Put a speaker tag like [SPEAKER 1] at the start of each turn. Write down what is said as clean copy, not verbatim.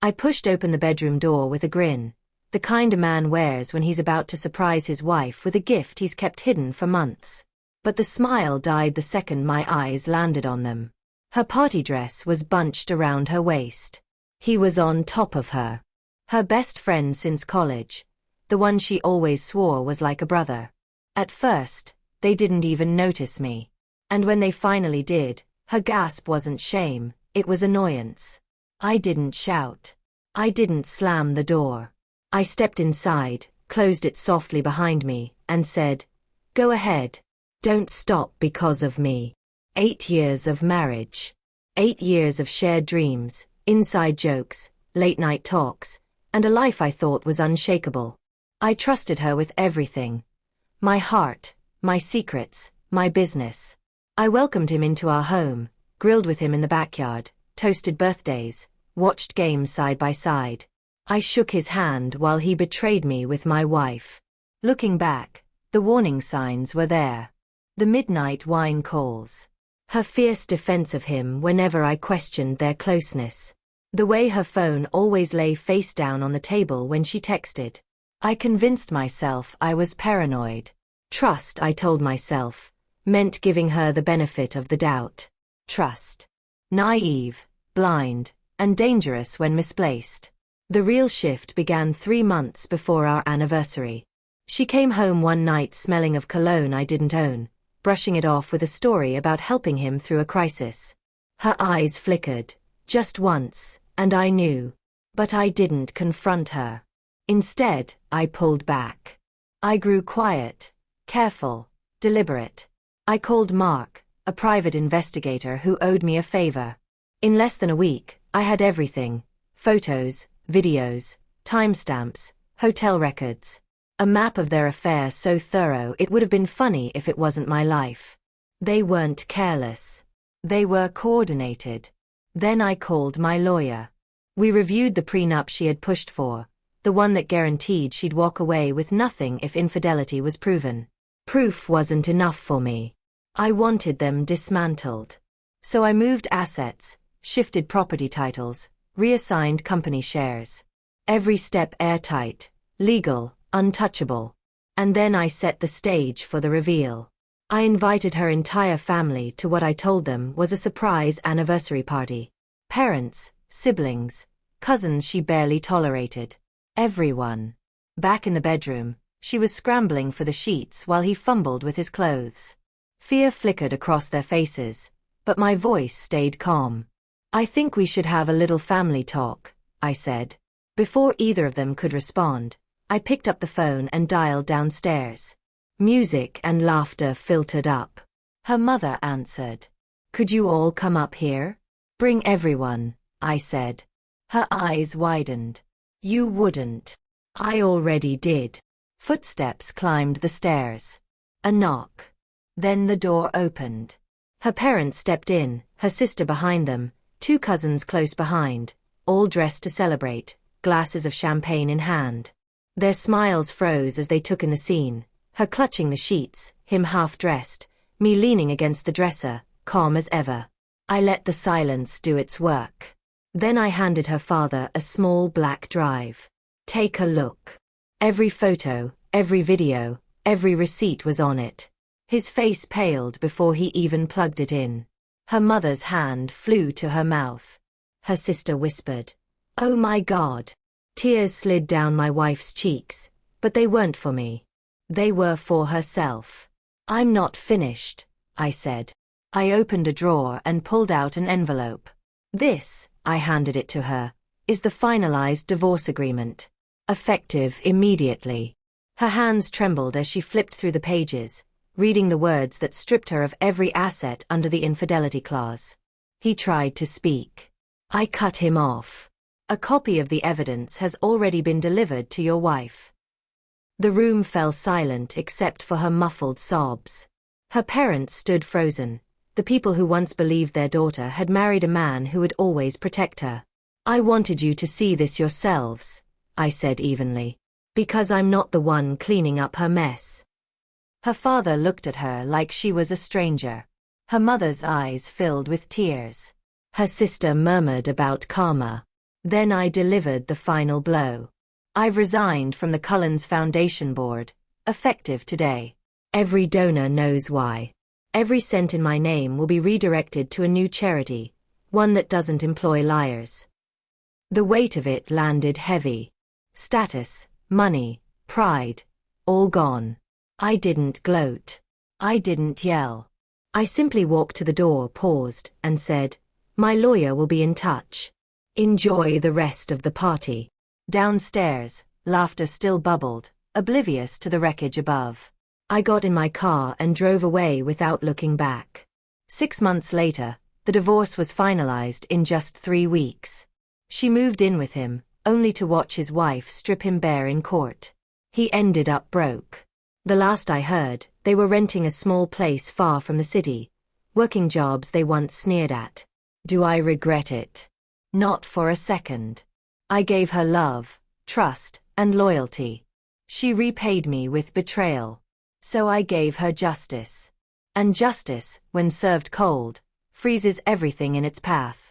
[SPEAKER 1] I pushed open the bedroom door with a grin, the kind a man wears when he's about to surprise his wife with a gift he's kept hidden for months. But the smile died the second my eyes landed on them. Her party dress was bunched around her waist. He was on top of her. Her best friend since college, the one she always swore was like a brother. At first, they didn't even notice me. And when they finally did, her gasp wasn't shame, it was annoyance. I didn't shout. I didn't slam the door. I stepped inside, closed it softly behind me, and said, "Go ahead. Don't stop because of me." 8 years of marriage. 8 years of shared dreams, inside jokes, late-night talks, and a life I thought was unshakable. I trusted her with everything. My heart, my secrets, my business. I welcomed him into our home, grilled with him in the backyard, toasted birthdays, watched games side by side. I shook his hand while he betrayed me with my wife. Looking back, the warning signs were there. The midnight wine calls. Her fierce defense of him whenever I questioned their closeness. The way her phone always lay face down on the table when she texted. I convinced myself I was paranoid. Trust, I told myself, meant giving her the benefit of the doubt. Trust. Naive, blind, and dangerous when misplaced. The real shift began 3 months before our anniversary. She came home one night smelling of cologne I didn't own, brushing it off with a story about helping him through a crisis. Her eyes flickered, just once, and I knew. But I didn't confront her. Instead, I pulled back. I grew quiet, careful, deliberate. I called Mark, a private investigator who owed me a favor. In less than a week, I had everything: photos, videos, timestamps, hotel records. A map of their affair so thorough it would have been funny if it wasn't my life. They weren't careless. They were coordinated. Then I called my lawyer. We reviewed the prenup she had pushed for, the one that guaranteed she'd walk away with nothing if infidelity was proven. Proof wasn't enough for me. I wanted them dismantled. So I moved assets, shifted property titles, reassigned company shares. Every step airtight, legal, untouchable. And then I set the stage for the reveal. I invited her entire family to what I told them was a surprise anniversary party. Parents, siblings, cousins she barely tolerated. Everyone. Back in the bedroom, she was scrambling for the sheets while he fumbled with his clothes. Fear flickered across their faces, but my voice stayed calm. "I think we should have a little family talk," I said. Before either of them could respond, I picked up the phone and dialed downstairs. Music and laughter filtered up. Her mother answered. "Could you all come up here?" "Bring everyone," I said. Her eyes widened. "You wouldn't." "I already did." Footsteps climbed the stairs. A knock. Then the door opened. Her parents stepped in, her sister behind them, 2 cousins close behind, all dressed to celebrate, glasses of champagne in hand. Their smiles froze as they took in the scene, her clutching the sheets, him half-dressed, me leaning against the dresser, calm as ever. I let the silence do its work. Then I handed her father a small black drive. "Take a look." Every photo, every video, every receipt was on it. His face paled before he even plugged it in. Her mother's hand flew to her mouth. Her sister whispered, "Oh my God." Tears slid down my wife's cheeks, but they weren't for me. They were for herself. "I'm not finished," I said. I opened a drawer and pulled out an envelope. "This," I handed it to her, "is the finalized divorce agreement. Effective immediately." Her hands trembled as she flipped through the pages, reading the words that stripped her of every asset under the infidelity clause. He tried to speak. I cut him off. "A copy of the evidence has already been delivered to your wife." The room fell silent except for her muffled sobs. Her parents stood frozen, the people who once believed their daughter had married a man who would always protect her. "I wanted you to see this yourselves," I said evenly, "because I'm not the one cleaning up her mess." Her father looked at her like she was a stranger. Her mother's eyes filled with tears. Her sister murmured about karma. Then I delivered the final blow. I've resigned from the Cullens Foundation Board, effective today. Every donor knows why. Every cent in my name will be redirected to a new charity, one that doesn't employ liars. The weight of it landed heavy. Status, money, pride, all gone. I didn't gloat. I didn't yell. I simply walked to the door, paused, and said, "My lawyer will be in touch. Enjoy the rest of the party." Downstairs, laughter still bubbled, oblivious to the wreckage above. I got in my car and drove away without looking back. 6 months later, the divorce was finalized in just 3 weeks. She moved in with him, only to watch his wife strip him bare in court. He ended up broke. The last I heard, they were renting a small place far from the city, working jobs they once sneered at. Do I regret it? Not for a second. I gave her love, trust, and loyalty. She repaid me with betrayal. So I gave her justice. And justice, when served cold, freezes everything in its path.